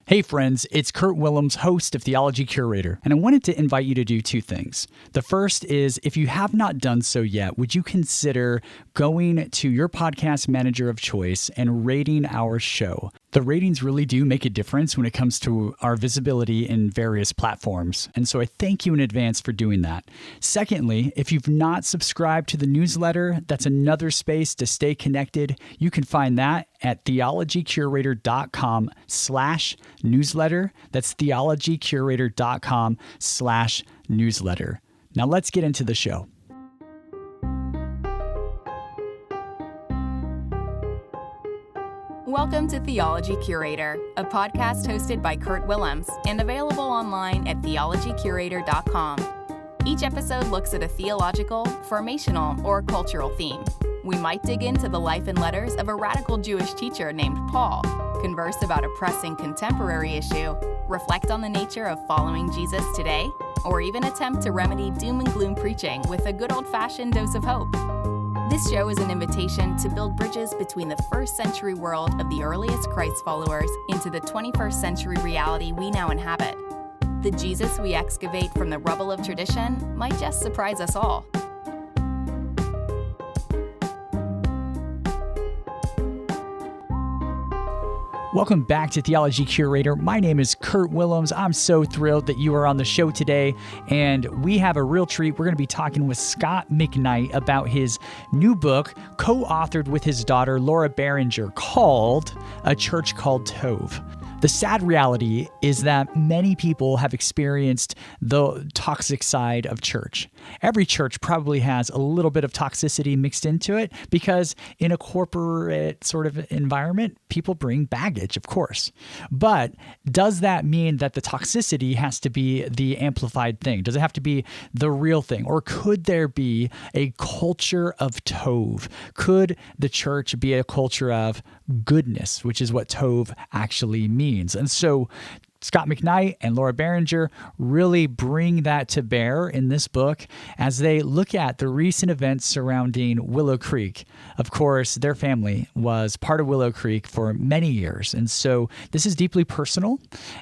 Hey friends, it's Kurt Willems, host of Theology Curator, and I wanted to invite you to do two things. The first is, if you have not done so yet, would you consider going to your podcast manager of choice and rating our show? The ratings really do make a difference when it comes to our visibility in various platforms, and so I thank you in advance for doing that. Secondly, if you've not subscribed to the newsletter, that's another space to stay connected. You can find that at theologycurator.com/newsletter. That's theologycurator.com/newsletter. Now let's get into the show. Welcome to Theology Curator, a podcast hosted by Kurt Willems and available online at theologycurator.com. Each episode looks at a theological, formational, or cultural theme. We might dig into the life and letters of a radical Jewish teacher named Paul, converse about a pressing contemporary issue, reflect on the nature of following Jesus today, or even attempt to remedy doom and gloom preaching with a good old-fashioned dose of hope. This show is an invitation to build bridges between the first century world of the earliest Christ followers into the 21st century reality we now inhabit. The Jesus we excavate from the rubble of tradition might just surprise us all. Welcome back to Theology Curator. My name is Kurt Willems. I'm so thrilled that you are on the show today, and we have a real treat. We're going to be talking with Scot McKnight about his new book, co-authored with his daughter, Laura Barringer, called A Church Called Tove. The sad reality is that many people have experienced the toxic side of church. Every church probably has a little bit of toxicity mixed into it because in a corporate sort of environment, people bring baggage, of course. But does that mean that the toxicity has to be the amplified thing? Does it have to be the real thing? Or could there be a culture of Tove? Could the church be a culture of goodness, which is what Tove actually means? And so Scot McKnight and Laura Barringer really bring that to bear in this book as they look at the recent events surrounding Willow Creek. Of course, their family was part of Willow Creek for many years, and so this is deeply personal,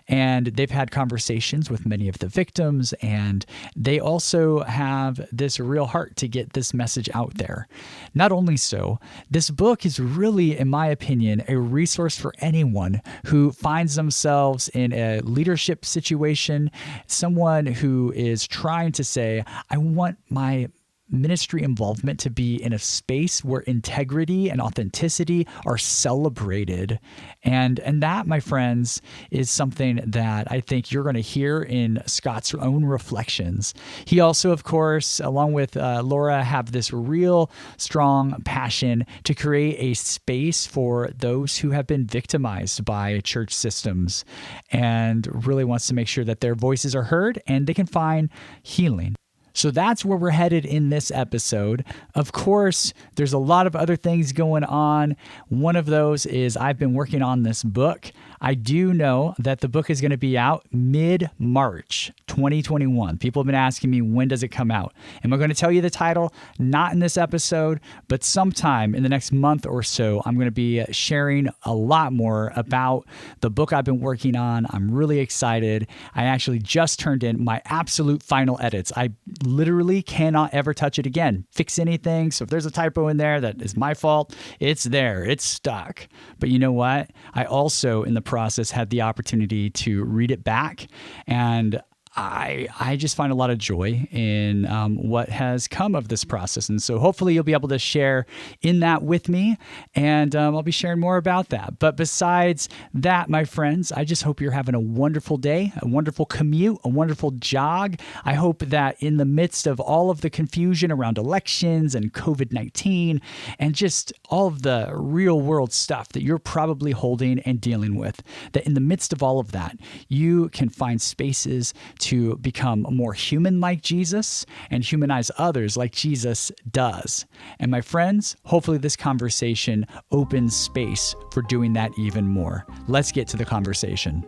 and they've had conversations with many of the victims, and they also have this real heart to get this message out there. Not only so, this book is really, in my opinion, a resource for anyone who finds themselves in a leadership situation, someone who is trying to say, I want my ministry involvement to be in a space where integrity and authenticity are celebrated. And that, my friends, is something that I think you're going to hear in Scot's own reflections. He also, of course, along with Laura, have this real strong passion to create a space for those who have been victimized by church systems and really wants to make sure that their voices are heard and they can find healing. So that's where we're headed in this episode. Of course, there's a lot of other things going on. One of those is I've been working on this book. I do know that the book is going to be out mid-March 2021. People have been asking me, when does it come out? Am I going to tell you the title? Not in this episode, but sometime in the next month or so, I'm going to be sharing a lot more about the book I've been working on. I'm really excited. I actually just turned in my absolute final edits. I literally cannot ever touch it again, fix anything. So if there's a typo in there that is my fault, it's there, it's stuck. But you know what? I also, in the process, had the opportunity to read it back, and I just find a lot of joy in what has come of this process. And so hopefully you'll be able to share in that with me, and I'll be sharing more about that. But besides that, my friends, I just hope you're having a wonderful day, a wonderful commute, a wonderful jog. I hope that in the midst of all of the confusion around elections and COVID-19 and just all of the real world stuff that you're probably holding and dealing with, that in the midst of all of that, you can find spaces to become more human like Jesus and humanize others like Jesus does. And my friends, hopefully this conversation opens space for doing that even more. Let's get to the conversation.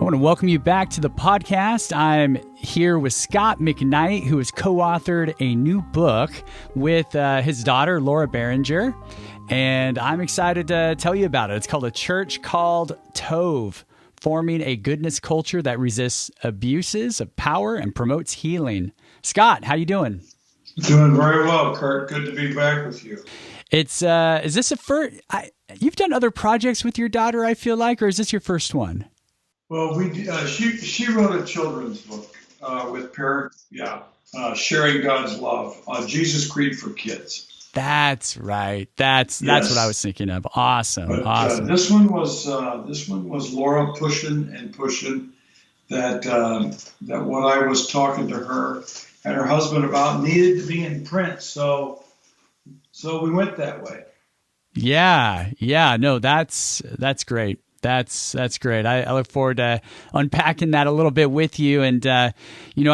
want to welcome you back to the podcast. I'm here with Scot McKnight, who has co-authored a new book with his daughter, Laura Barringer, and I'm excited to tell you about it. It's called A Church Called Tove, Forming a Goodness Culture that Resists Abuses of Power and Promotes Healing. Scot, how you doing? Doing very well, Kurt. Good to be back with you. It's is this a first? You've done other projects with your daughter, I feel like, or is this your first one? Well, she wrote a children's book with parents, sharing God's love, Jesus Creed for Kids. That's right. That's what I was thinking of. Awesome. But, awesome. This one was Laura pushing that what I was talking to her and her husband about needed to be in print. So we went that way. Yeah. No, that's great. That's great. I look forward to unpacking that a little bit with you. And, I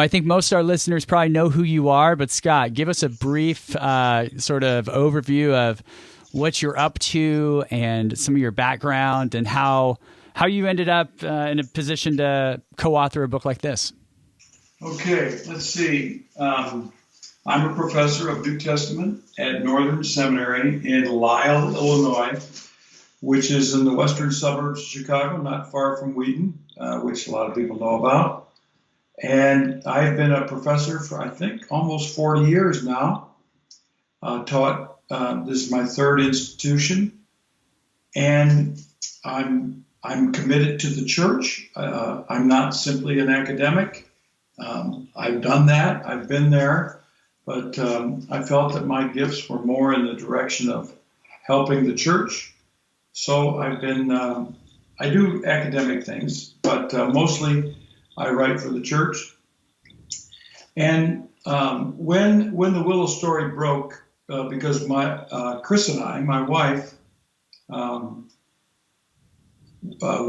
think most of our listeners probably know who you are, but Scot, give us a brief sort of overview of what you're up to and some of your background and how you ended up in a position to co-author a book like this. Okay, let's see. I'm a professor of New Testament at Northern Seminary in Lisle, Illinois, which is in the western suburbs of Chicago, not far from Wheaton, which a lot of people know about. And I've been a professor for, I think, almost 40 years now. Taught, this is my third institution. And I'm committed to the church. I'm not simply an academic. I've done that. I've been there. But I felt that my gifts were more in the direction of helping the church. So I've been, I do academic things, but mostly I write for the church. And when the Willow story broke, because Chris and I, my wife,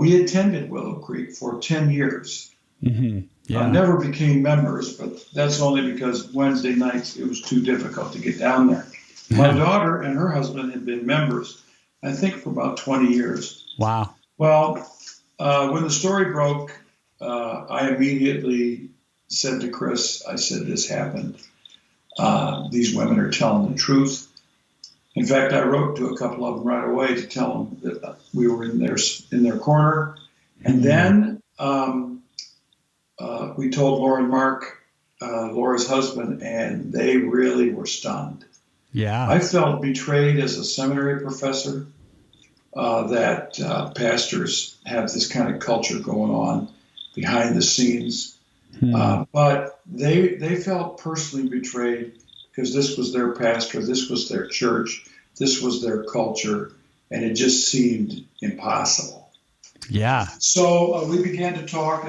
we attended Willow Creek for 10 years. Mm-hmm. Yeah. Never became members, but that's only because Wednesday nights it was too difficult to get down there. My daughter and her husband had been members, I think, for about 20 years. Wow. Well, when the story broke, I immediately said to Chris, I said, this happened. These women are telling the truth. In fact, I wrote to a couple of them right away to tell them that we were in their corner. And then we told Laura and Mark, Laura's husband, and they really were stunned. Yeah. I felt betrayed as a seminary professor that pastors have this kind of culture going on behind the scenes. But they felt personally betrayed because this was their pastor, this was their church, this was their culture, and it just seemed impossible. Yeah. So we began to talk,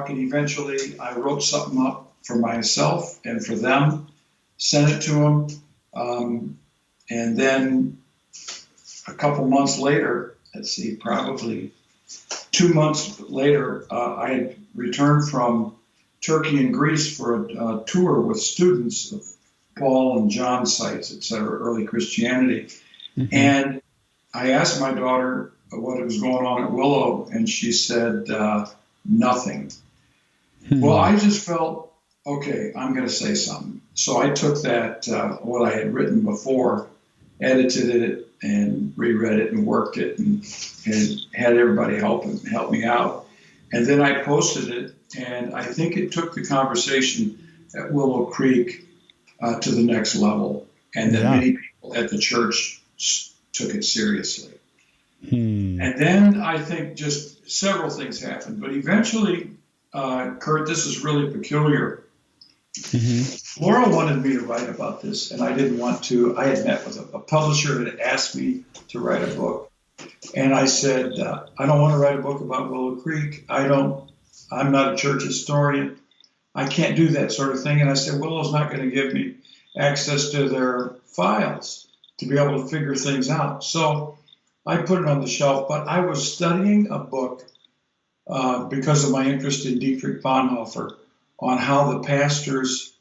and eventually I wrote something up for myself and for them, sent it to them. And then a couple months later, probably 2 months later, I had returned from Turkey and Greece for a tour with students of Paul and John sites, etc., early Christianity. Mm-hmm. And I asked my daughter what was going on at Willow, and she said nothing. Well, I just felt, okay, I'm going to say something. So I took that, what I had written before, edited it and reread it and worked it and had everybody help me out. And then I posted it, and I think it took the conversation at Willow Creek to the next level, and that many people at the church took it seriously. And then I think just several things happened. But eventually, Kurt, this is really peculiar. Mm-hmm. Laura wanted me to write about this, and I didn't want to. I had met with a publisher that had asked me to write a book. And I said, I don't want to write a book about Willow Creek. I'm not a church historian. I can't do that sort of thing. And I said, Willow's not going to give me access to their files to be able to figure things out. So I put it on the shelf, but I was studying a book because of my interest in Dietrich Bonhoeffer on how the pastors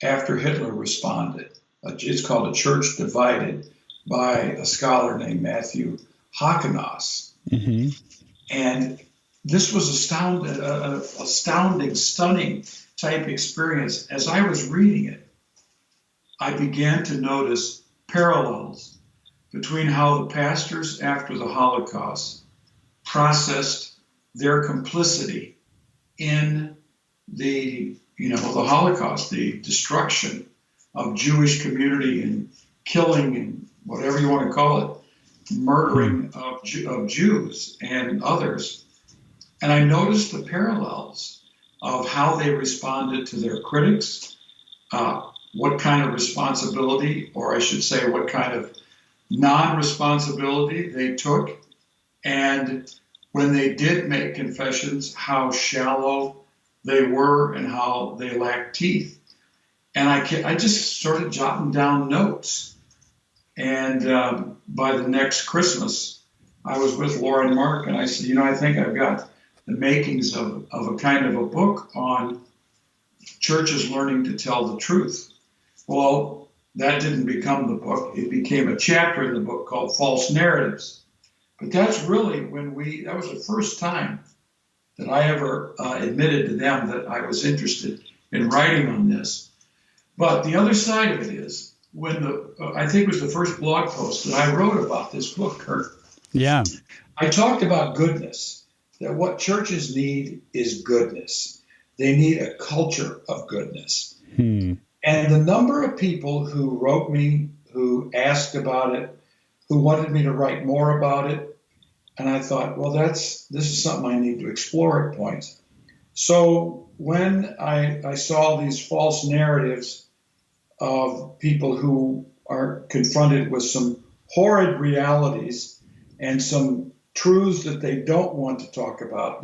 after Hitler responded. It's called A Church Divided by a scholar named Matthew Hakanas. Mm-hmm. And this was astounding, stunning type experience. As I was reading it, I began to notice parallels between how the pastors after the Holocaust processed their complicity in the Holocaust, the destruction of Jewish community and killing and whatever you want to call it, murdering of Jews and others. And I noticed the parallels of how they responded to their critics, what kind of responsibility, or I should say, what kind of non-responsibility they took, and when they did make confessions, how shallow they were and how they lacked teeth. And I just started jotting down notes. And by the next Christmas, I was with Laura and Mark, and I said, I think I've got the makings of a kind of a book on churches learning to tell the truth. Well, that didn't become the book. It became a chapter in the book called False Narratives. But that's really that was the first time that I ever admitted to them that I was interested in writing on this. But the other side of it is, I think it was the first blog post that I wrote about this book, Kurt. Yeah. I talked about goodness, that what churches need is goodness. They need a culture of goodness. And the number of people who wrote me, who asked about it, who wanted me to write more about it, and I thought, well, this is something I need to explore at points. So when I saw these false narratives of people who are confronted with some horrid realities and some truths that they don't want to talk about,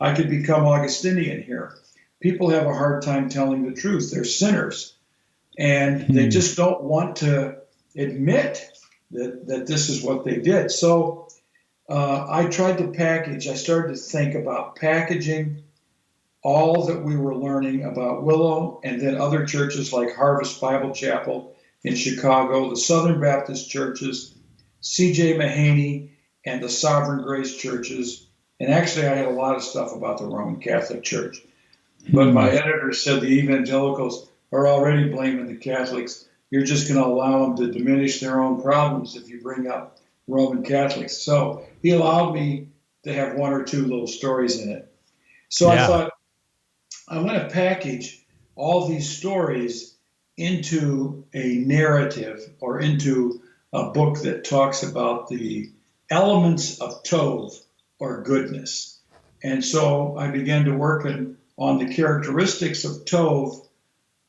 I could become Augustinian here. People have a hard time telling the truth. They're sinners, and they just don't want to admit that this is what they did. So I tried to I started to think about packaging all that we were learning about Willow, and then other churches like Harvest Bible Chapel in Chicago, the Southern Baptist churches, C.J. Mahaney, and the Sovereign Grace churches. And actually, I had a lot of stuff about the Roman Catholic Church. But my editor said the evangelicals are already blaming the Catholics. You're just going to allow them to diminish their own problems if you bring up Roman Catholics. So he allowed me to have one or two little stories in it. So I thought, I'm going to package all these stories into a narrative or into a book that talks about the elements of Tov, or goodness. And so I began to work on the characteristics of Tov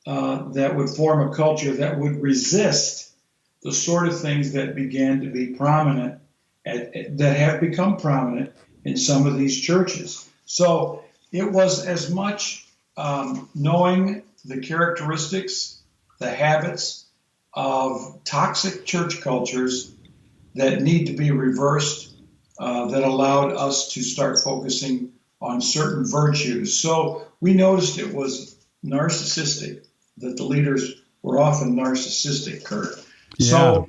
that would form a culture that would resist the sort of things that began to be prominent, that have become prominent in some of these churches. So it was as much knowing the characteristics, the habits of toxic church cultures that need to be reversed, that allowed us to start focusing on certain virtues. So we noticed it was narcissistic, that the leaders were often narcissistic, Kurt. Yeah. So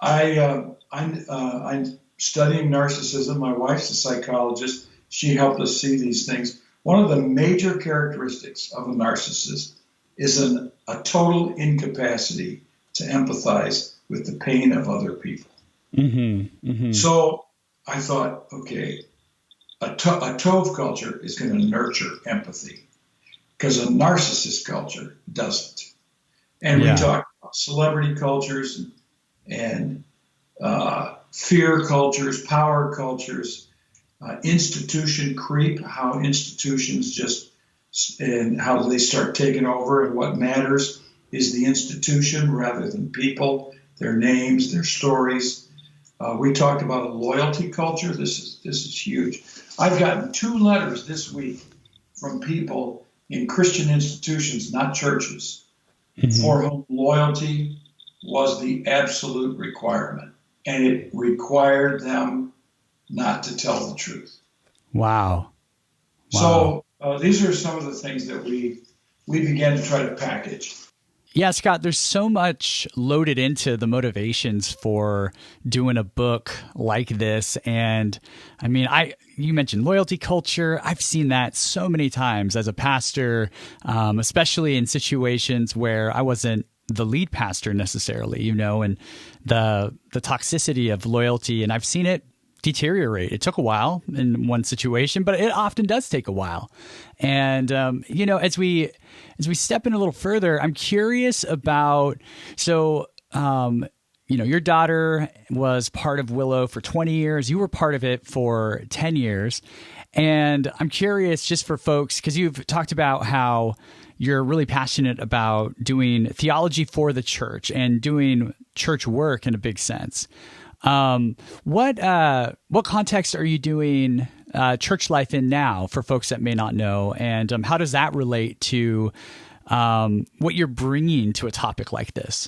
I'm studying narcissism. My wife's a psychologist. She helped us see these things. One of the major characteristics of a narcissist is a total incapacity to empathize with the pain of other people. So I thought, okay, a Tov culture is going to nurture empathy, because a narcissist culture doesn't. And we talk about celebrity cultures and fear cultures, power cultures, institution creep, how institutions and how they start taking over, and what matters is the institution rather than people, their names, their stories. We talked about a loyalty culture. This is huge. I've gotten 2 letters this week from people in Christian institutions, not churches, for whom loyalty was the absolute requirement, and it required them not to tell the truth. Wow. So these are some of the things that we began to try to package. Yeah, Scott, there's so much loaded into the motivations for doing a book like this. And I mean, you mentioned loyalty culture. I've seen that so many times as a pastor, especially in situations where I wasn't the lead pastor necessarily, and the toxicity of loyalty. And I've seen it deteriorate. It took a while in one situation, but it often does take a while. And, as we step in a little further, I'm curious about, your daughter was part of Willow for 20 years. You were part of it for 10 years. And I'm curious just for folks, because you've talked about how you're really passionate about doing theology for the church and doing church work in a big sense. What context are you doing church life in now for folks that may not know? And how does that relate to what you're bringing to a topic like this?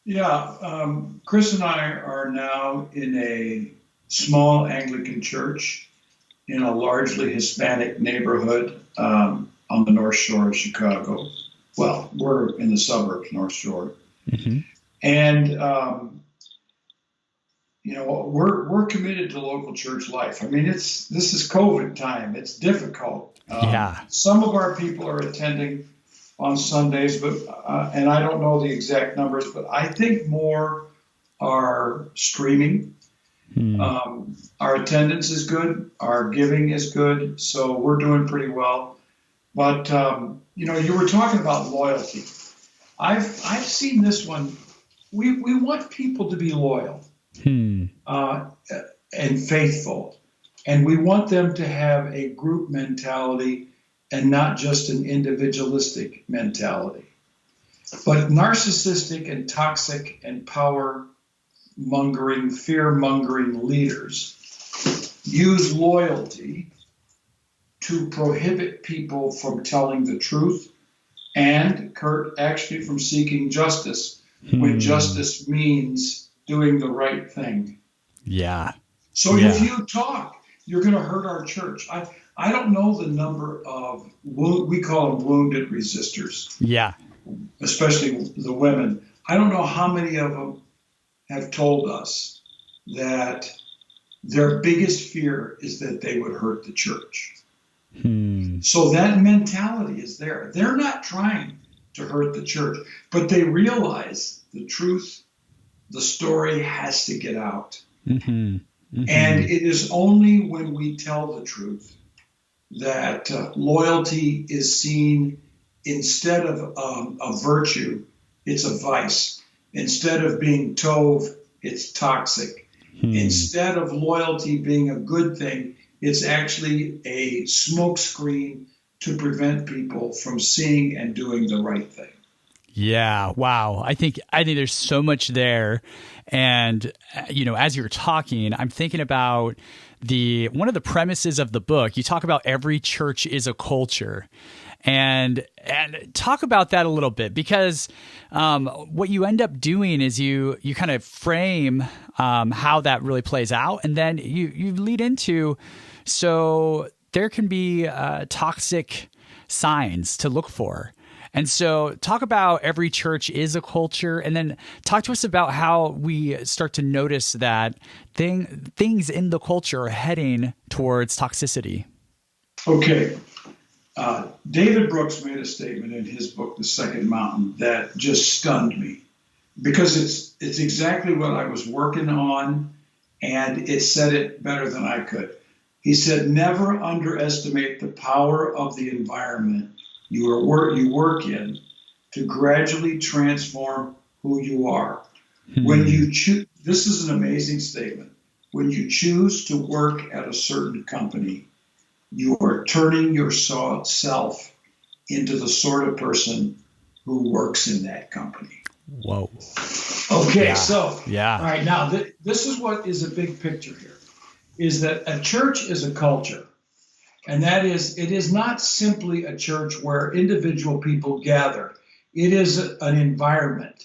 Yeah, Chris and I are now in a small Anglican church in a largely Hispanic neighborhood on the North Shore of Chicago. Well, we're in the suburbs, North Shore. Mm-hmm. And we're committed to local church life. I mean, this is COVID time. It's difficult. Some of our people are attending on Sundays, but and I don't know the exact numbers, but I think more are streaming. Our attendance is good. Our giving is good. So we're doing pretty well. But, you were talking about loyalty. I've seen this one. We want people to be loyal. And faithful. And we want them to have a group mentality and not just an individualistic mentality. But narcissistic and toxic and power-mongering, fear-mongering leaders use loyalty to prohibit people from telling the truth and, Kurt, actually from seeking justice when justice means doing the right thing. Yeah. So if you talk, you're going to hurt our church. I don't know the number of, we call them wounded resistors. Yeah. Especially the women. I don't know how many of them have told us that their biggest fear is that they would hurt the church. So that mentality is there. They're not trying to hurt the church, but they realize the truth, the story has to get out. And it is only when we tell the truth that loyalty is seen instead of a virtue, it's a vice. Instead of being tov, it's toxic. Instead of loyalty being a good thing, it's actually a smokescreen to prevent people from seeing and doing the right thing. Yeah. Wow. I think there's so much there. And, as you're talking, I'm thinking about one of the premises of the book. You talk about every church is a culture, and talk about that a little bit, because what you end up doing is you kind of frame how that really plays out. And then you lead into, so there can be toxic signs to look for. And so talk about every church is a culture, and then talk to us about how we start to notice that things in the culture are heading towards toxicity. Okay. David Brooks made a statement in his book, The Second Mountain, that just stunned me, because it's exactly what I was working on, and it said it better than I could. He said, never underestimate the power of the environment you work in to gradually transform who you are. When you choose, this is an amazing statement. When you choose to work at a certain company, you are turning yourself into the sort of person who works in that company. Whoa. Okay, yeah. All right, now this is what is a big picture here, is that a church is a culture. And that is, it is not simply a church where individual people gather. It is an environment.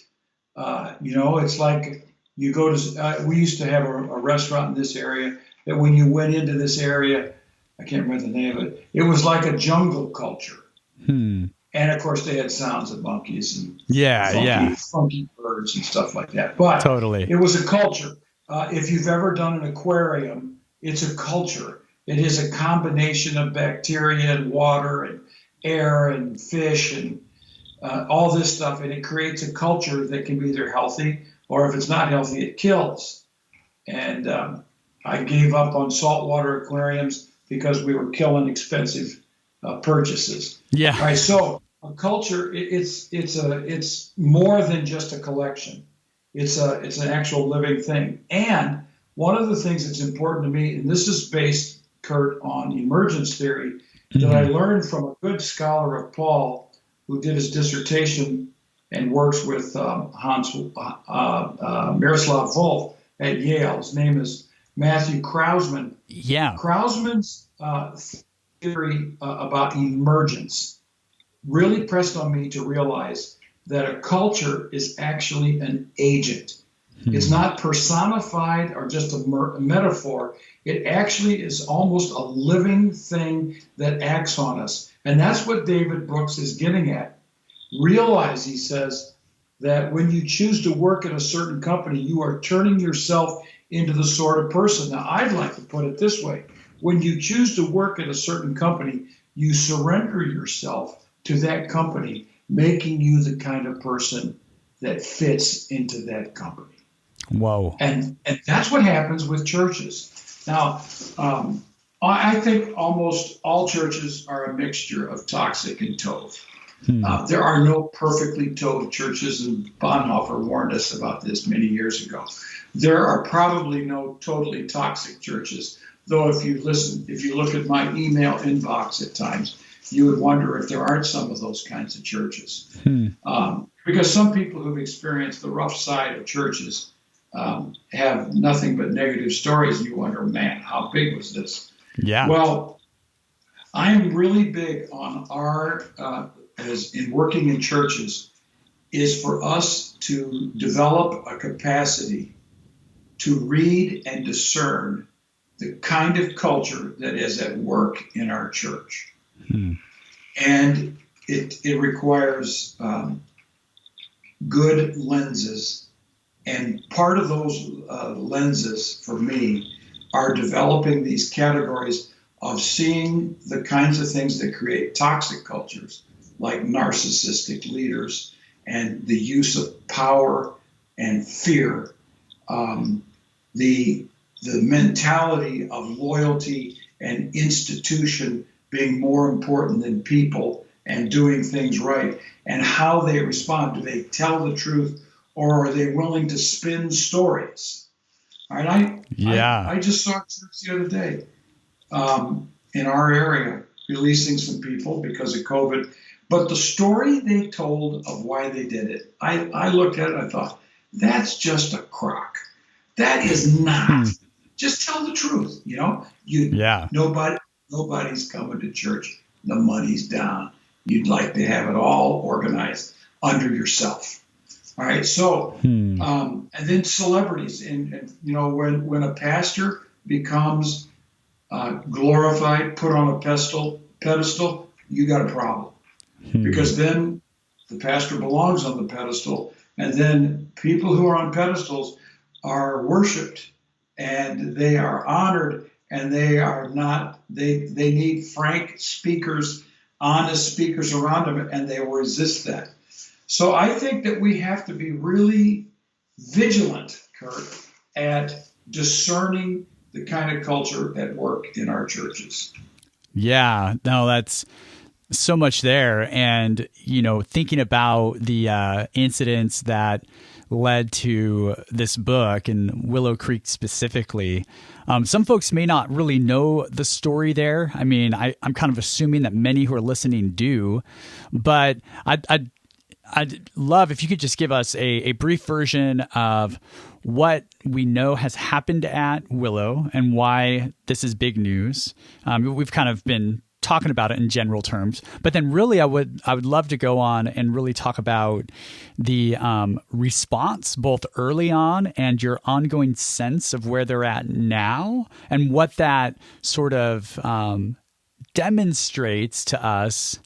It's like you go to, we used to have a restaurant in this area that when you went into this area, I can't remember the name of it, it was like a jungle culture. And of course, they had sounds of monkeys and Yeah. funky birds and stuff like that. But Totally. it was a culture. If you've ever done an aquarium, it's a culture. It is a combination of bacteria and water and air and fish and all this stuff, and it creates a culture that can be either healthy or if it's not healthy, it kills. And I gave up on saltwater aquariums because we were killing expensive purchases. Yeah. All right. So a culture, it's more than just a collection. It's an actual living thing. And one of the things that's important to me, and this is based, Kurt, on emergence theory, that I learned from a good scholar of Paul who did his dissertation and works with Miroslav Volf at Yale. His name is Matthew Krausman. Yeah. Krausman's theory about emergence really pressed on me to realize that a culture is actually an agent. It's not personified or just a metaphor. It actually is almost a living thing that acts on us. And that's what David Brooks is getting at. Realize, he says, that when you choose to work at a certain company, you are turning yourself into the sort of person. Now, I'd like to put it this way. When you choose to work at a certain company, you surrender yourself to that company, making you the kind of person that fits into that company. Whoa. And that's what happens with churches. Now, I think almost all churches are a mixture of toxic and tove. There are no perfectly tove churches, and Bonhoeffer warned us about this many years ago. There are probably no totally toxic churches, though if you look at my email inbox at times, you would wonder if there aren't some of those kinds of churches. Because some people who've experienced the rough side of churches have nothing but negative stories, and you wonder, man, how big was this? Yeah. Well, I'm really big on as in working in churches, is for us to develop a capacity to read and discern the kind of culture that is at work in our church. And it requires good lenses. And part of those lenses for me are developing these categories of seeing the kinds of things that create toxic cultures, like narcissistic leaders and the use of power and fear, the mentality of loyalty and institution being more important than people and doing things right, and how they respond. Do they tell the truth, or are they willing to spin stories? All right, I just saw a church the other day in our area releasing some people because of COVID. But the story they told of why they did it, I looked at it and I thought, that's just a crock. That is not. Just tell the truth, Nobody's coming to church. The money's down. You'd like to have it all organized under yourself. All right. So, and then celebrities, and when a pastor becomes glorified, put on a pedestal, you got a problem, because then the pastor belongs on the pedestal, and then people who are on pedestals are worshipped, and they are honored, and they are not. They need frank speakers, honest speakers around them, and they will resist that. So I think that we have to be really vigilant, Kurt, at discerning the kind of culture at work in our churches. Yeah, no, that's so much there. And, thinking about the incidents that led to this book and Willow Creek specifically, some folks may not really know the story there. I mean, I'm kind of assuming that many who are listening do, but I'd love if you could just give us a brief version of what we know has happened at Willow and why this is big news. We've kind of been talking about it in general terms, but then really I would love to go on and really talk about the response both early on and your ongoing sense of where they're at now and what that sort of demonstrates to us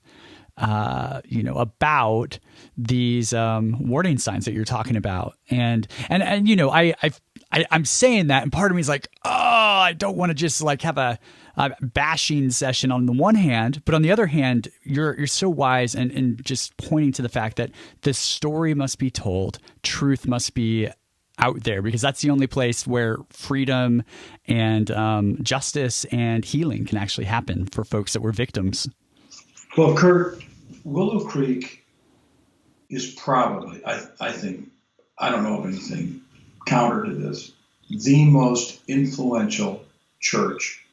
about these warning signs that you're talking about. And I'm saying that, and part of me is like, oh, I don't want to just like have a bashing session on the one hand, but on the other hand, you're so wise and just pointing to the fact that the story must be told, truth must be out there, because that's the only place where freedom and justice and healing can actually happen for folks that were victims. Well, Kurt, Willow Creek is probably, I think, I don't know of anything counter to this, the most influential church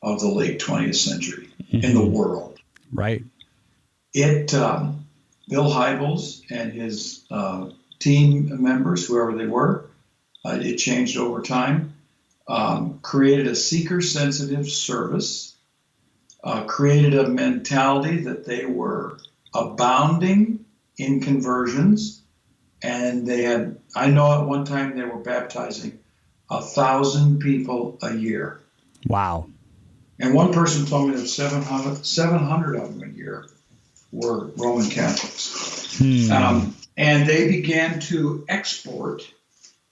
of the late 20th century in the world. Right. It, Bill Hybels and his team members, whoever they were, it changed over time, created a seeker-sensitive service, created a mentality that they were abounding in conversions, and they had, I know at one time they were baptizing 1,000 people a year. Wow. And one person told me that 700 of them a year were Roman Catholics. And they began to export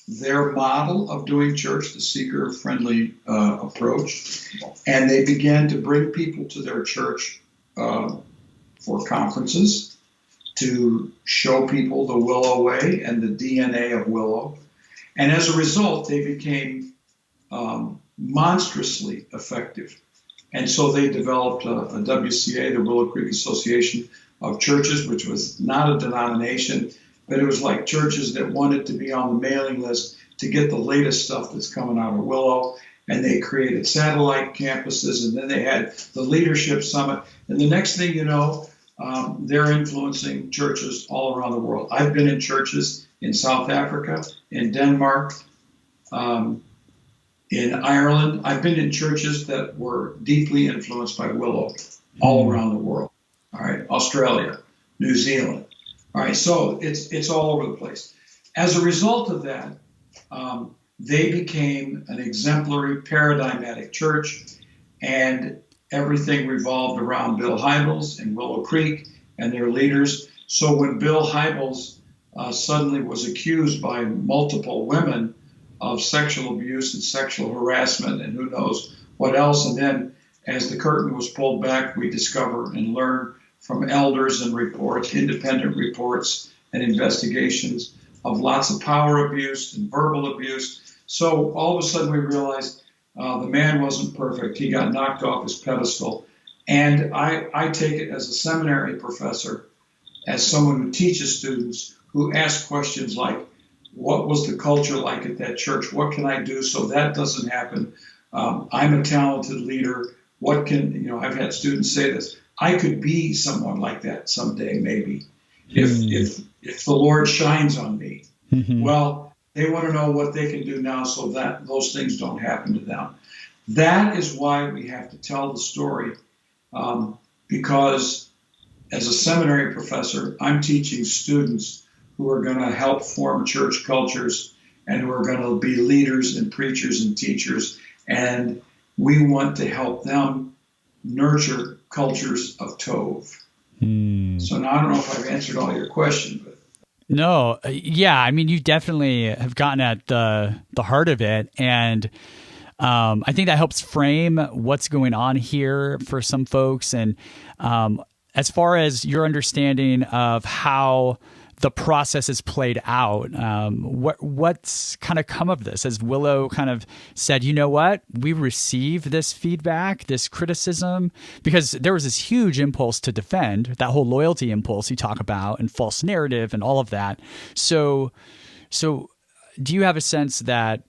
their model of doing church, the seeker-friendly approach, and they began to bring people to their church for conferences to show people the Willow way and the DNA of Willow. And as a result, they became monstrously effective. And so they developed a WCA, the Willow Creek Association of Churches, which was not a denomination, but it was like churches that wanted to be on the mailing list to get the latest stuff that's coming out of Willow. And they created satellite campuses, and then they had the Leadership Summit. And the next thing you know, they're influencing churches all around the world. I've been in churches in South Africa, in Denmark, in Ireland. I've been in churches that were deeply influenced by Willow all around the world. All right, Australia, New Zealand. All right, so it's all over the place. As a result of that, they became an exemplary, paradigmatic church, and everything revolved around Bill Hybels and Willow Creek and their leaders. So when Bill Hybels suddenly was accused by multiple women of sexual abuse and sexual harassment and who knows what else, and then as the curtain was pulled back, we discovered and learned from elders and reports, independent reports and investigations of lots of power abuse and verbal abuse. So all of a sudden we realized the man wasn't perfect. He got knocked off his pedestal. And I take it as a seminary professor, as someone who teaches students, who ask questions like, what was the culture like at that church? What can I do so that doesn't happen? I'm a talented leader. What can, I've had students say this, I could be someone like that someday, maybe, if the Lord shines on me. Well, they want to know what they can do now so that those things don't happen to them. That is why we have to tell the story, because as a seminary professor, I'm teaching students who are going to help form church cultures and who are going to be leaders and preachers and teachers. And we want to help them nurture cultures of Tov. So now I don't know if I've answered all your questions, but. No, yeah, I mean, you definitely have gotten at the heart of it, and I think that helps frame what's going on here for some folks. And as far as your understanding of how the process is played out, what's kind of come of this? Has Willow kind of said, you know what, we received this feedback, this criticism, because there was this huge impulse to defend, that whole loyalty impulse you talk about, and false narrative and all of that. So do you have a sense that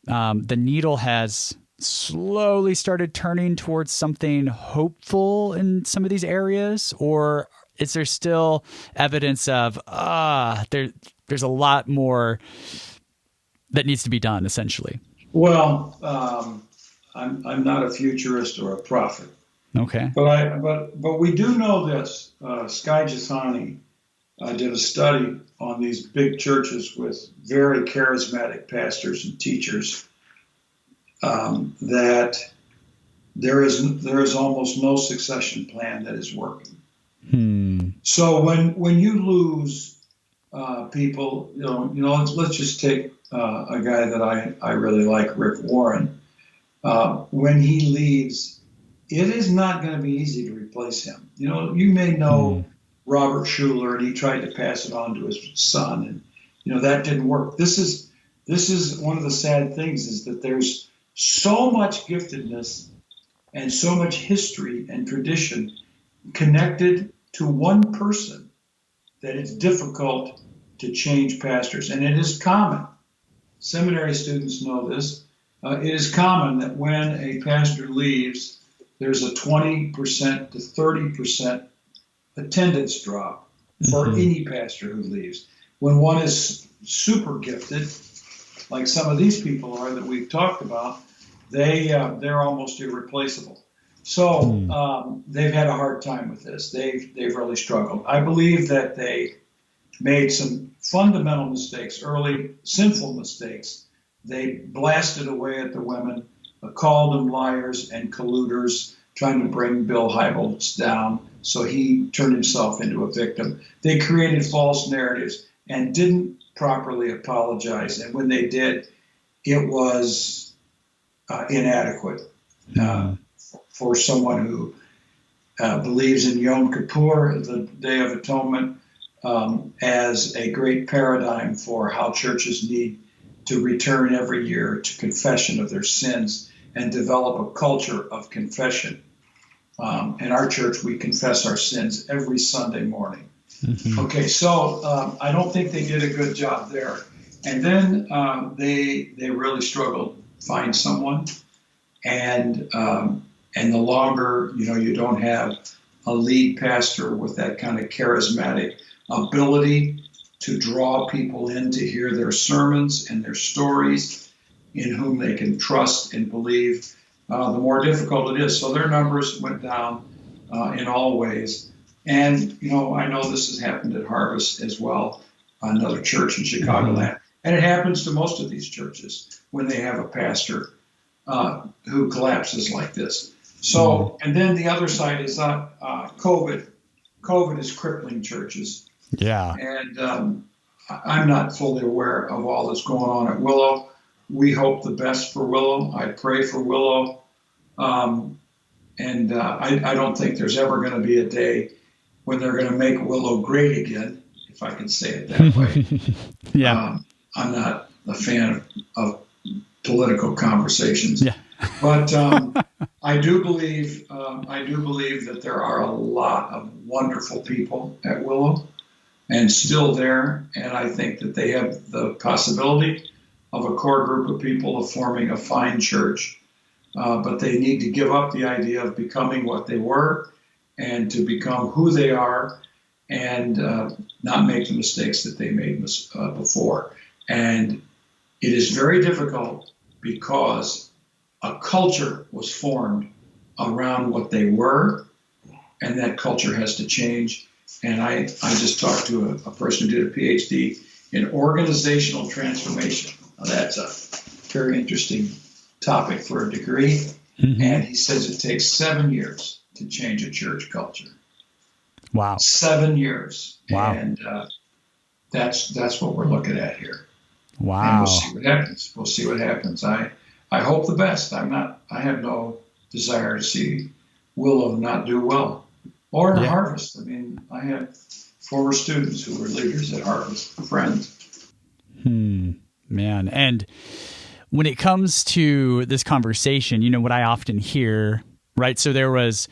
the needle has slowly started turning towards something hopeful in some of these areas, or is there still evidence of there's a lot more that needs to be done, essentially? Well, I'm not a futurist or a prophet. Okay. But we do know this. Skye Jethani did a study on these big churches with very charismatic pastors and teachers, that there is almost no succession plan that is working. So when you lose people, let's just take a guy that I really like, Rick Warren. When he leaves, it is not going to be easy to replace him. You may know Robert Schuller, and he tried to pass it on to his son, and that didn't work. This is one of the sad things, is that there's so much giftedness and so much history and tradition connected to one person that it's difficult to change pastors. And it is common. Seminary students know this. It is common that when a pastor leaves, there's a 20% to 30% attendance drop for any pastor who leaves. When one is super gifted, like some of these people are that we've talked about, they're almost irreplaceable. So they've had a hard time with this. They've really struggled. I believe that they made some fundamental mistakes, early sinful mistakes. They blasted away at the women, called them liars and colluders, trying to bring Bill Hybels down, so he turned himself into a victim. They created false narratives and didn't properly apologize. And when they did, it was inadequate for someone who believes in Yom Kippur, the Day of Atonement, as a great paradigm for how churches need to return every year to confession of their sins and develop a culture of confession. In our church, we confess our sins every Sunday morning. Okay, so I don't think they did a good job there. And then they really struggled to find someone. And the longer, you don't have a lead pastor with that kind of charismatic ability to draw people in to hear their sermons and their stories, in whom they can trust and believe, the more difficult it is. So their numbers went down in all ways. And, I know this has happened at Harvest as well, another church in Chicagoland. And it happens to most of these churches when they have a pastor who collapses like this. So, and then the other side is COVID. COVID is crippling churches. Yeah. And I'm not fully aware of all that's going on at Willow. We hope the best for Willow. I pray for Willow. And I don't think there's ever going to be a day when they're going to make Willow great again, if I can say it that way. Yeah. I'm not a fan of political conversations. Yeah. But I do believe that there are a lot of wonderful people at Willow and still there. And I think that they have the possibility of a core group of people of forming a fine church. But they need to give up the idea of becoming what they were and to become who they are, and not make the mistakes that they made before. And it is very difficult because a culture was formed around what they were, and that culture has to change. And I just talked to a person who did a PhD in organizational transformation. Now, that's a very interesting topic for a degree. And he says it takes 7 years to change a church culture. Wow. 7 years. Wow. And that's what we're looking at here. Wow. And we'll see what happens. I hope the best. I have no desire to see Willow not do well. Or Harvest. I mean, I have former students who were leaders at Harvest, friends. Man. And when it comes to this conversation, what I often hear, right? So there was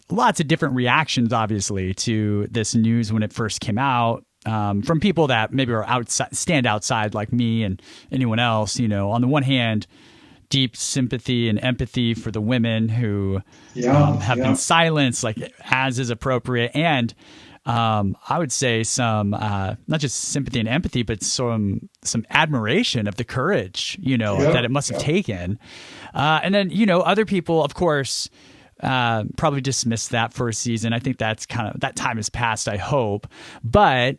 lots of different reactions, obviously, to this news when it first came out, from people that maybe are stand outside like me and anyone else. On the one hand, deep sympathy and empathy for the women who have been silenced, like as is appropriate, and I would say some not just sympathy and empathy, but some admiration of the courage, that it must have taken. And then, other people, of course, probably dismissed that for a season. I think that's that time has passed, I hope. But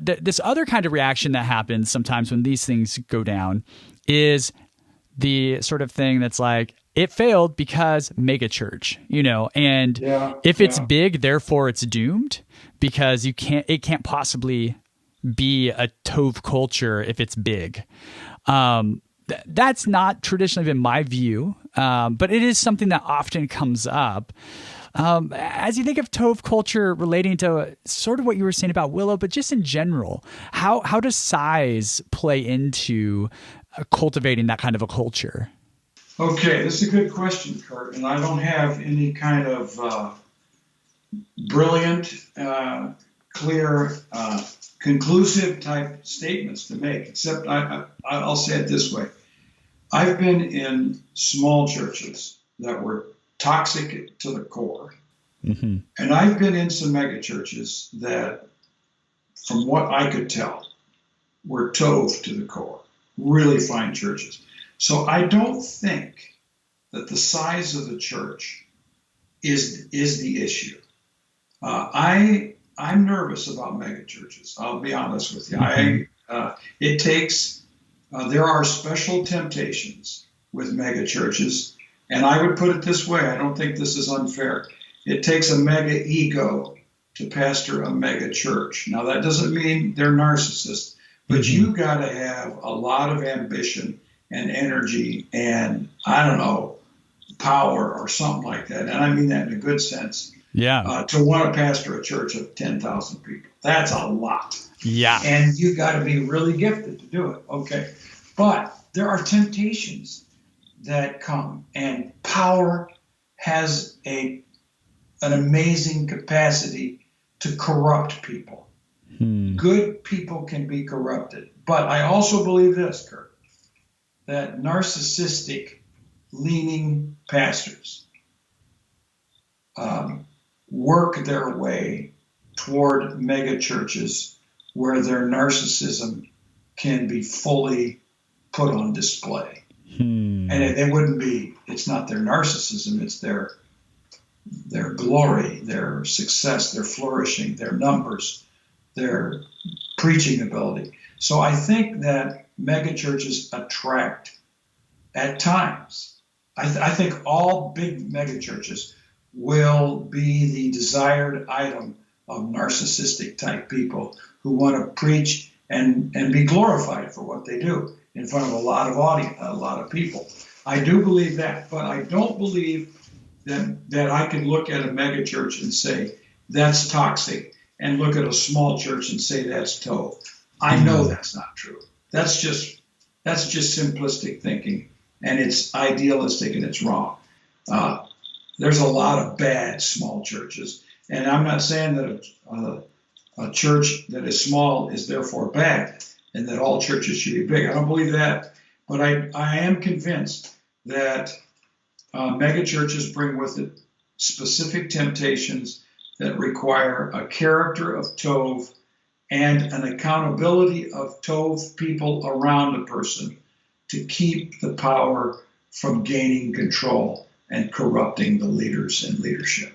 this other kind of reaction that happens sometimes when these things go down is the sort of thing that's like, it failed because mega church, and if it's big, therefore it's doomed, because it can't possibly be a Tov culture if it's big. That's not traditionally been my view, but it is something that often comes up. As you think of Tov culture relating to sort of what you were saying about Willow, but just in general, how does size play into cultivating that kind of a culture? Okay, this is a good question, Kurt, and I don't have any kind of brilliant, clear, conclusive type statements to make, except I'll say it this way. I've been in small churches that were toxic to the core, and I've been in some mega churches that, from what I could tell, were Tov to the core, really fine churches. So I don't think that the size of the church is the issue. I'm nervous about mega churches. I'll be honest with you. There are special temptations with mega churches, and I would put it this way. I don't think this is unfair. It takes a mega ego to pastor a mega church. Now, that doesn't mean they're narcissists, but you got to have a lot of ambition and energy and, I don't know, power or something like that. And I mean that in a good sense. Yeah. To want to pastor a church of 10,000 people. That's a lot. Yeah. And you got to be really gifted to do it. Okay. But there are temptations that come, and power has an amazing capacity to corrupt people. Good people can be corrupted. But I also believe this, Kurt, that narcissistic leaning pastors work their way toward mega churches where their narcissism can be fully put on display. And it wouldn't be, it's not their narcissism, it's their glory, their success, their flourishing, their numbers, their preaching ability. So I think that mega churches attract, at times, I think all big mega churches will be the desired item of narcissistic type people who want to preach and be glorified for what they do in front of a lot of audience, a lot of people. I do believe that, but I don't believe that I can look at a mega church and say that's toxic, and look at a small church and say that's Tov. I know that's not true. That's just simplistic thinking, and it's idealistic and it's wrong. There's a lot of bad small churches, and I'm not saying that a church that is small is therefore bad and that all churches should be big. I don't believe that, but I am convinced that mega churches bring with it specific temptations that require a character of Tov and an accountability of Tov people around a person to keep the power from gaining control and corrupting the leaders and leadership.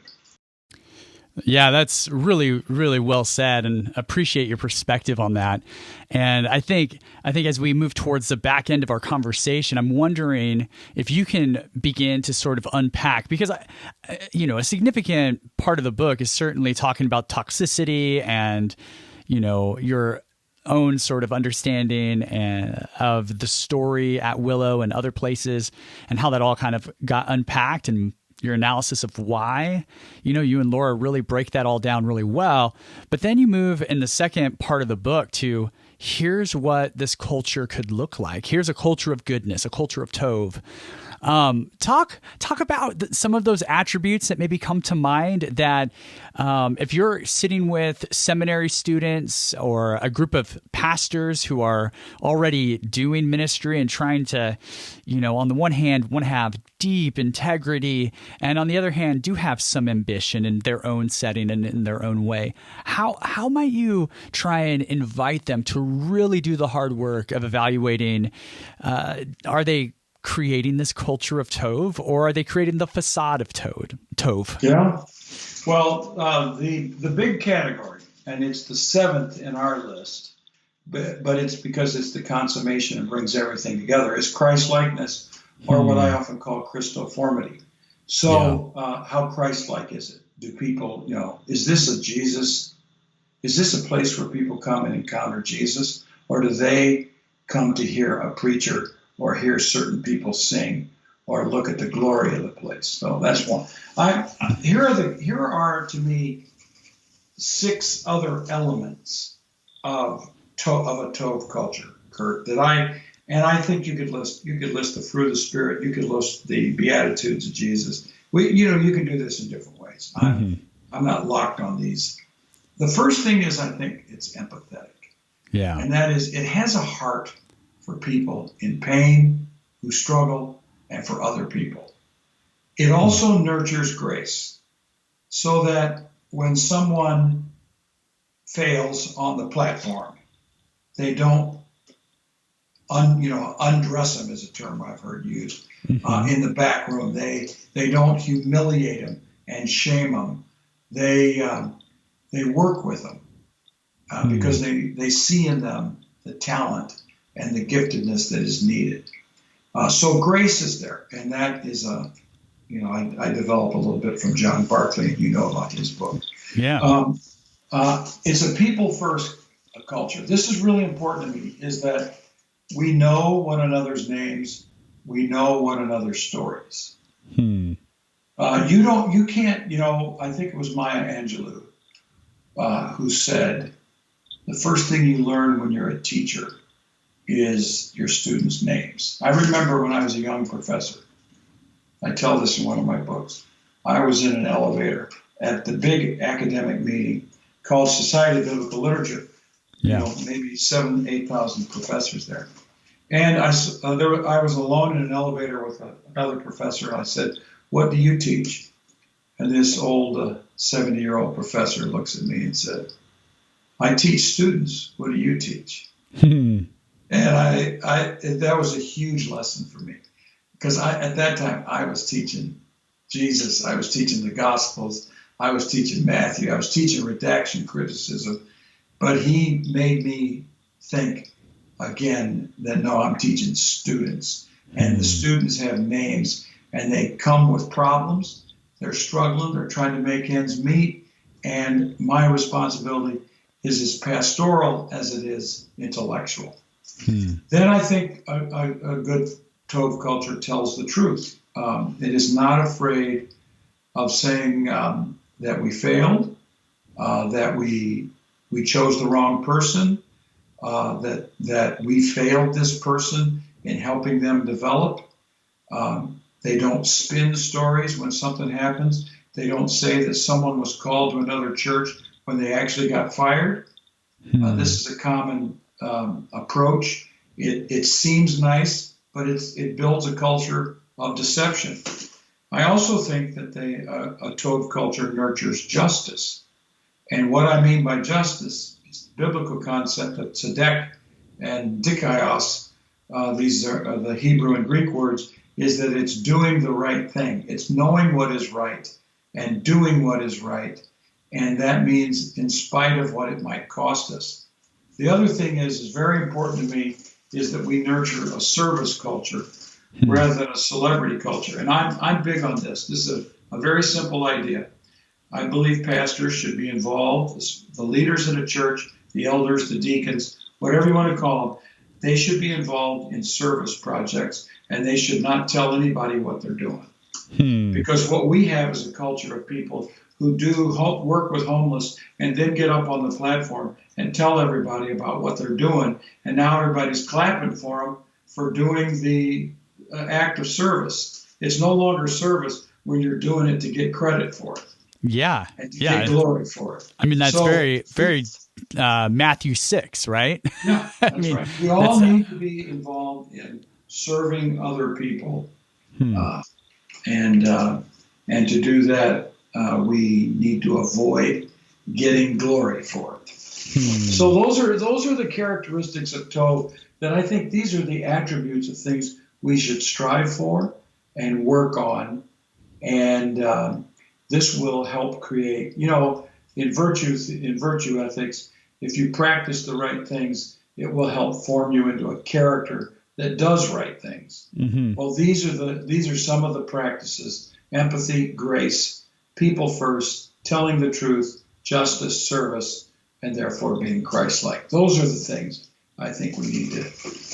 Yeah, that's really, really well said, and appreciate your perspective on that. And I think as we move towards the back end of our conversation, I'm wondering if you can begin to sort of unpack, because a significant part of the book is certainly talking about toxicity and, your own sort of understanding of the story at Willow and other places, and how that all kind of got unpacked, and your analysis of why, you and Laura really break that all down really well. But then you move in the second part of the book to, here's what this culture could look like. Here's a culture of goodness, a culture of Tov. Talk about some of those attributes that maybe come to mind that if you're sitting with seminary students or a group of pastors who are already doing ministry and trying to, on the one hand, want to have deep integrity, and on the other hand, do have some ambition in their own setting and in their own way. How might you try and invite them to really do the hard work of evaluating, are they creating this culture of Tov, or are they creating the facade of Tov? Yeah. Well, the big category, and it's the seventh in our list, but it's because it's the consummation and brings everything together, is Christ-likeness or what I often call Christoformity. So how Christ-like is it? Do people, is this a Jesus? Is this a place where people come and encounter Jesus? Or do they come to hear a preacher or hear certain people sing or look at the glory of the place? So that's one. Here are to me 6 other elements of a Tov culture, Kurt, and I think you could list the fruit of the Spirit. You could list the Beatitudes of Jesus. You can do this in different ways. I'm not locked on these. The first thing is, I think it's empathetic. Yeah. And that is, it has a heart for people in pain, who struggle, and for other people. It also nurtures grace, so that when someone fails on the platform, they don't undress them, is a term I've heard used, in the back room. They don't humiliate them and shame them. They work with them because they see in them the talent and the giftedness that is needed. So grace is there, and that is I develop a little bit from John Barclay, and about his book. Yeah. It's a people first culture. This is really important to me, is that we know one another's names, we know one another's stories. You can't, I think it was Maya Angelou who said, the first thing you learn when you're a teacher is your students' names. I remember when I was a young professor, I tell this in one of my books, I was in an elevator at the big academic meeting called Society of Biblical Literature. Maybe 7,000, 8,000 professors there. And I was alone in an elevator with another professor. And I said, "What do you teach?" And this old 70-year-old professor looks at me and said, "I teach students. What do you teach?" And that was a huge lesson for me, because at that time I was teaching Jesus. I was teaching the Gospels. I was teaching Matthew. I was teaching redaction criticism. But he made me think again that, no, I'm teaching students, and the students have names, and they come with problems. They're struggling. They're trying to make ends meet. And my responsibility is as pastoral as it is intellectual. Then I think a good Tov culture tells the truth. It is not afraid of saying that we failed, that we chose the wrong person, that we failed this person in helping them develop. They don't spin stories when something happens. They don't say that someone was called to another church when they actually got fired. This is a common approach. It seems nice, but it builds a culture of deception. I also think that a Tov culture nurtures justice. And what I mean by justice is the biblical concept of tzedek and dikaios. These are the Hebrew and Greek words, is that it's doing the right thing. It's knowing what is right and doing what is right. And that means in spite of what it might cost us. The other thing is very important to me, is that we nurture a service culture rather than a celebrity culture. And I'm big on this. This is a very simple idea. I believe pastors should be involved, the leaders in a church, the elders, the deacons, whatever you want to call them. They should be involved in service projects, and they should not tell anybody what they're doing. Because what we have is a culture of people who do work with homeless and then get up on the platform and tell everybody about what they're doing. And now everybody's clapping for them for doing the act of service. It's no longer service when you're doing it to get credit for it. Yeah. And to get glory for it. I mean, that's very, very Matthew 6, right? Yeah, that's right. We all need to be involved in serving other people. And to do that, we need to avoid getting glory for it. So those are the characteristics of Tov that I think these are the attributes of things we should strive for and work on. And this will help create, in virtue ethics, if you practice the right things, it will help form you into a character that does right things. Mm-hmm. Well, these are some of the practices: empathy, grace, people first, telling the truth, justice, service, and therefore being Christ-like. Those are the things I think we need to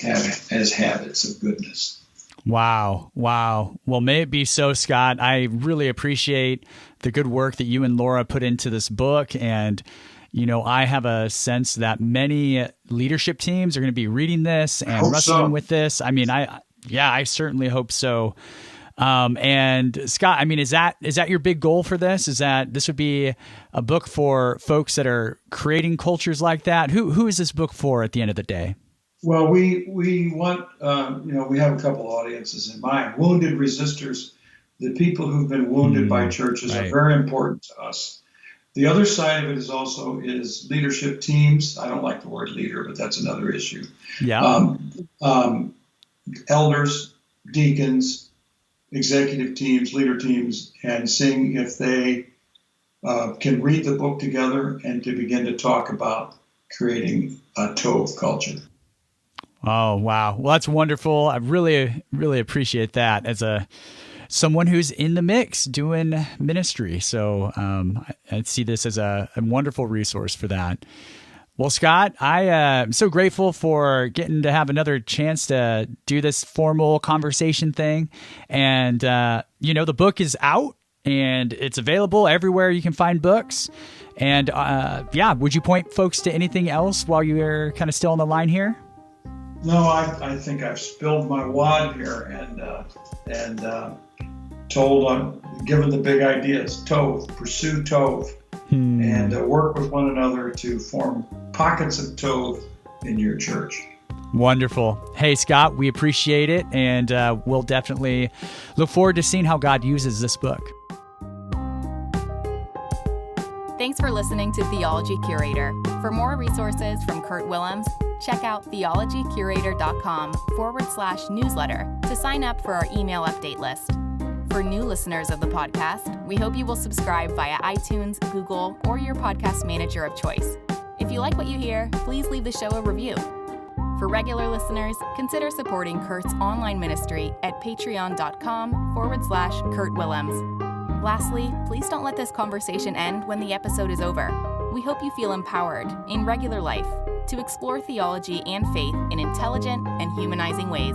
have as habits of goodness. Wow. Well, may it be so, Scott. I really appreciate the good work that you and Laura put into this book. And, I have a sense that many leadership teams are going to be reading this and wrestling with this. I mean, I certainly hope so. And Scott, I mean, is that your big goal for this? Is that this would be a book for folks that are creating cultures like that? Who is this book for at the end of the day? Well, we want, we have a couple audiences in mind. Wounded resistors, the people who've been wounded by churches, are very important to us. The other side of it is leadership teams. I don't like the word leader, but that's another issue. Yeah. Elders, deacons, executive teams, leader teams, and seeing if they can read the book together and to begin to talk about creating a Tov culture. Oh, wow. Well, that's wonderful. I really, really appreciate that as someone who's in the mix doing ministry. So I see this as a wonderful resource for that. Well, Scott, I am so grateful for getting to have another chance to do this formal conversation thing. And, the book is out and it's available everywhere you can find books. And would you point folks to anything else while you're kind of still on the line here? No, I think I've spilled my wad here and given the big ideas. Tov, pursue Tov, and work with one another to form pockets of Tov in your church. Wonderful. Hey, Scott, we appreciate it, and we'll definitely look forward to seeing how God uses this book. Thanks for listening to Theology Curator. For more resources from Kurt Willems, check out theologycurator.com/newsletter to sign up for our email update list. For new listeners of the podcast, we hope you will subscribe via iTunes, Google, or your podcast manager of choice. If you like what you hear, please leave the show a review. For regular listeners, consider supporting Kurt's online ministry at patreon.com/Kurt Willems. Lastly, please don't let this conversation end when the episode is over. We hope you feel empowered in regular life to explore theology and faith in intelligent and humanizing ways.